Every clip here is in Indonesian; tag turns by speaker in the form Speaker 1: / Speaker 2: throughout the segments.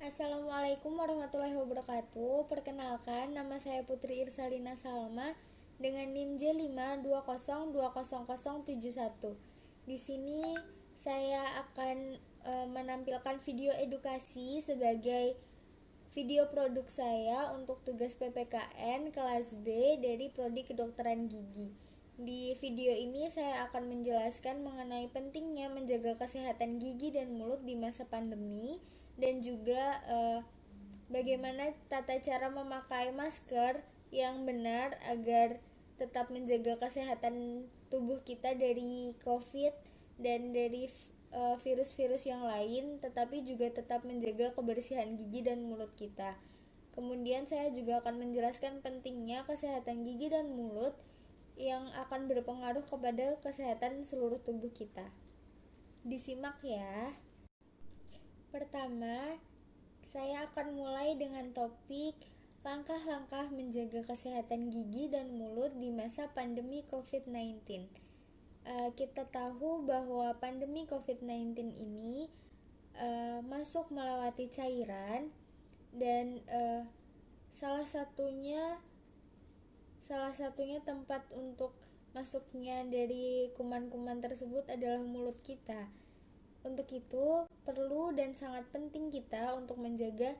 Speaker 1: Assalamualaikum warahmatullahi wabarakatuh. Perkenalkan, nama saya Putri Irsalina Salma dengan NIM J5202071. Di sini saya akan menampilkan video edukasi sebagai video produk saya untuk tugas PPKN kelas B dari Prodi Kedokteran Gigi. Di video ini saya akan menjelaskan mengenai pentingnya menjaga kesehatan gigi dan mulut di masa pandemi dan juga bagaimana tata cara memakai masker yang benar agar tetap menjaga kesehatan tubuh kita dari COVID dan dari virus-virus yang lain, tetapi juga tetap menjaga kebersihan gigi dan mulut kita. Kemudian saya juga akan menjelaskan pentingnya kesehatan gigi dan mulut yang akan berpengaruh kepada kesehatan seluruh tubuh kita. Disimak ya. Pertama, saya akan mulai dengan topik langkah-langkah menjaga kesehatan gigi dan mulut di masa pandemi COVID-19. Kita tahu bahwa pandemi COVID-19 ini masuk melewati cairan dan salah satunya tempat untuk masuknya dari kuman-kuman tersebut adalah mulut kita. Untuk itu, perlu dan sangat penting kita untuk menjaga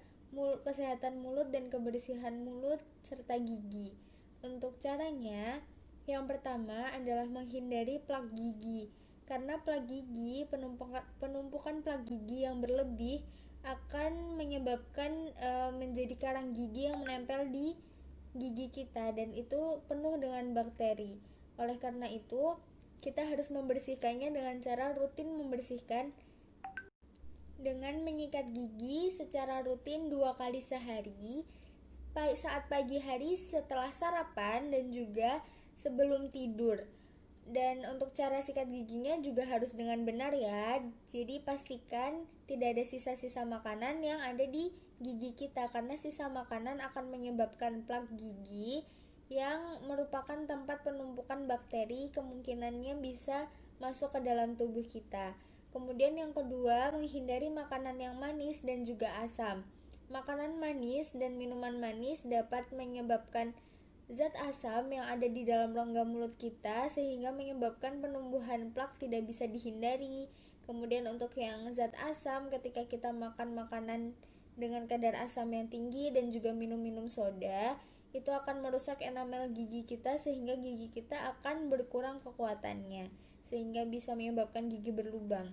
Speaker 1: kesehatan mulut dan kebersihan mulut serta gigi. Untuk caranya, yang pertama adalah menghindari plak gigi. Karena plak gigi, penumpukan plak gigi yang berlebih akan menyebabkan menjadi karang gigi yang menempel di gigi kita dan itu penuh dengan bakteri. Oleh karena itu, kita harus membersihkannya dengan cara rutin membersihkan dengan menyikat gigi secara rutin 2 kali sehari, saat pagi hari setelah sarapan dan juga sebelum tidur. Dan untuk cara sikat giginya juga harus dengan benar ya. Jadi pastikan tidak ada sisa-sisa makanan yang ada di gigi kita, karena sisa makanan akan menyebabkan plak gigi yang merupakan tempat penumpukan bakteri, kemungkinannya bisa masuk ke dalam tubuh kita. Kemudian yang kedua, menghindari makanan yang manis dan juga asam. Makanan manis dan minuman manis dapat menyebabkan zat asam yang ada di dalam rongga mulut kita sehingga menyebabkan penumbuhan plak tidak bisa dihindari. Kemudian untuk yang zat asam, ketika kita makan makanan dengan kadar asam yang tinggi dan juga minum soda, itu akan merusak enamel gigi kita sehingga gigi kita akan berkurang kekuatannya sehingga bisa menyebabkan gigi berlubang.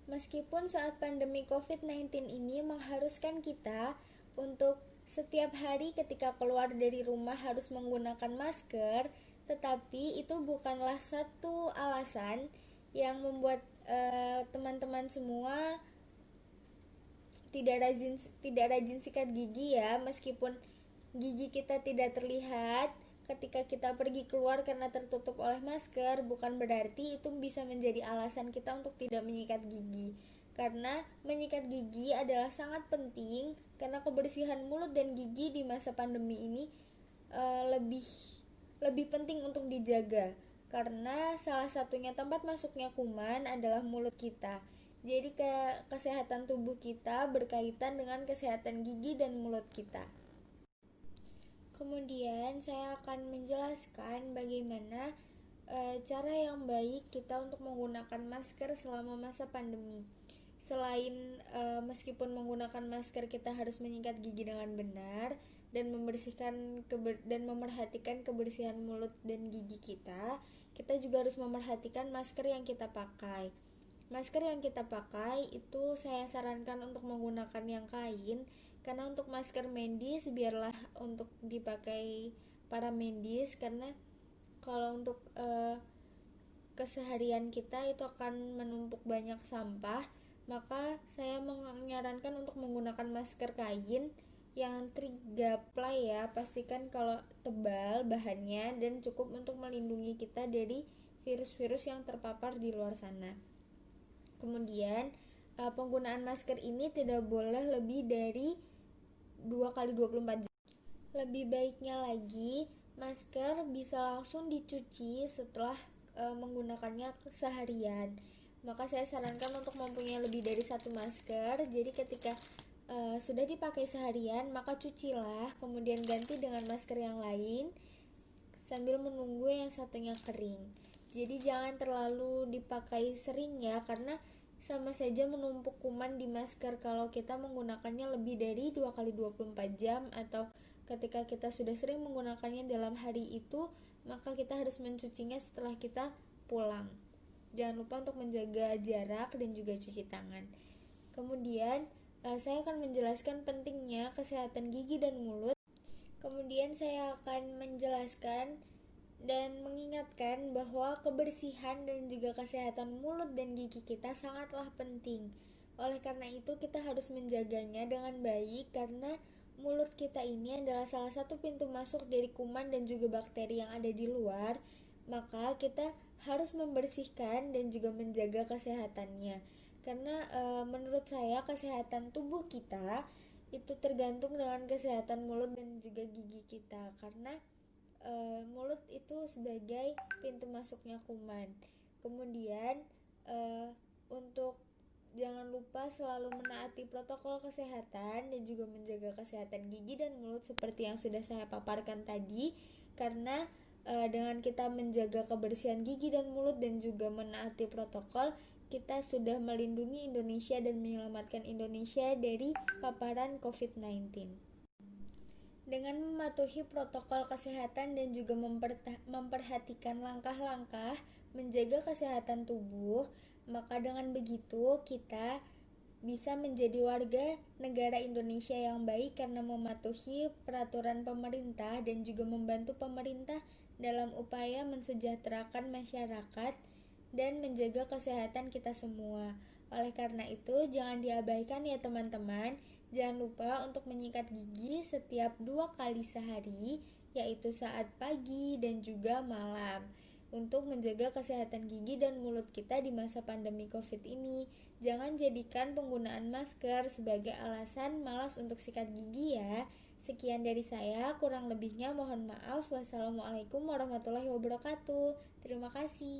Speaker 1: Meskipun saat pandemi COVID-19 ini mengharuskan kita untuk setiap hari ketika keluar dari rumah harus menggunakan masker, tetapi itu bukanlah satu alasan yang membuat teman-teman semua tidak rajin sikat gigi ya. Meskipun gigi kita tidak terlihat ketika kita pergi keluar karena tertutup oleh masker, bukan berarti itu bisa menjadi alasan kita untuk tidak menyikat gigi. Karena menyikat gigi adalah sangat penting, karena kebersihan mulut dan gigi di masa pandemi ini lebih penting untuk dijaga. Karena salah satunya tempat masuknya kuman adalah mulut kita. Jadi kesehatan tubuh kita berkaitan dengan kesehatan gigi dan mulut kita. Kemudian saya akan menjelaskan bagaimana cara yang baik kita untuk menggunakan masker selama masa pandemi. Selain meskipun menggunakan masker kita harus menyikat gigi dengan benar dan memerhatikan kebersihan mulut dan gigi kita, kita juga harus memerhatikan masker yang kita pakai. Masker yang kita pakai itu saya sarankan untuk menggunakan yang kain, karena untuk masker medis biarlah untuk dipakai para medis, karena kalau untuk keseharian kita itu akan menumpuk banyak sampah. Maka saya menyarankan untuk menggunakan masker kain yang 3ply ya. Pastikan kalau tebal bahannya dan cukup untuk melindungi kita dari virus-virus yang terpapar di luar sana. Kemudian penggunaan masker ini tidak boleh lebih dari 2x24 jam. Lebih baiknya lagi, masker bisa langsung dicuci setelah menggunakannya seharian. Maka saya sarankan untuk mempunyai lebih dari 1 masker. Jadi ketika sudah dipakai seharian, maka cucilah, kemudian ganti dengan masker yang lain sambil menunggu yang satunya kering. Jadi jangan terlalu dipakai sering ya, karena sama saja menumpuk kuman di masker kalau kita menggunakannya lebih dari 2 kali 24 jam, atau ketika kita sudah sering menggunakannya dalam hari itu, maka kita harus mencucinya setelah kita pulang. Jangan lupa untuk menjaga jarak dan juga cuci tangan. Kemudian saya akan menjelaskan pentingnya kesehatan gigi dan mulut. Kemudian saya akan menjelaskan dan mengingatkan bahwa kebersihan dan juga kesehatan mulut dan gigi kita sangatlah penting. Oleh karena itu kita harus menjaganya dengan baik, karena mulut kita ini adalah salah satu pintu masuk dari kuman dan juga bakteri yang ada di luar. Maka kita harus membersihkan dan juga menjaga kesehatannya. Karena menurut saya kesehatan tubuh kita itu tergantung dengan kesehatan mulut dan juga gigi kita, karena mulut itu sebagai pintu masuknya kuman. Kemudian untuk jangan lupa selalu menaati protokol kesehatan dan juga menjaga kesehatan gigi dan mulut seperti yang sudah saya paparkan tadi, karena dengan kita menjaga kebersihan gigi dan mulut dan juga menaati protokol, kita sudah melindungi Indonesia dan menyelamatkan Indonesia dari paparan COVID-19. Dengan mematuhi protokol kesehatan dan juga memperhatikan langkah-langkah menjaga kesehatan tubuh, maka dengan begitu kita bisa menjadi warga negara Indonesia yang baik karena mematuhi peraturan pemerintah dan juga membantu pemerintah dalam upaya mensejahterakan masyarakat dan menjaga kesehatan kita semua. Oleh karena itu, jangan diabaikan ya teman-teman. Jangan lupa untuk menyikat gigi setiap 2 kali sehari, yaitu saat pagi dan juga malam, untuk menjaga kesehatan gigi dan mulut kita di masa pandemi COVID ini. Jangan jadikan penggunaan masker sebagai alasan malas untuk sikat gigi ya. Sekian dari saya, kurang lebihnya mohon maaf. Wassalamualaikum warahmatullahi wabarakatuh. Terima kasih.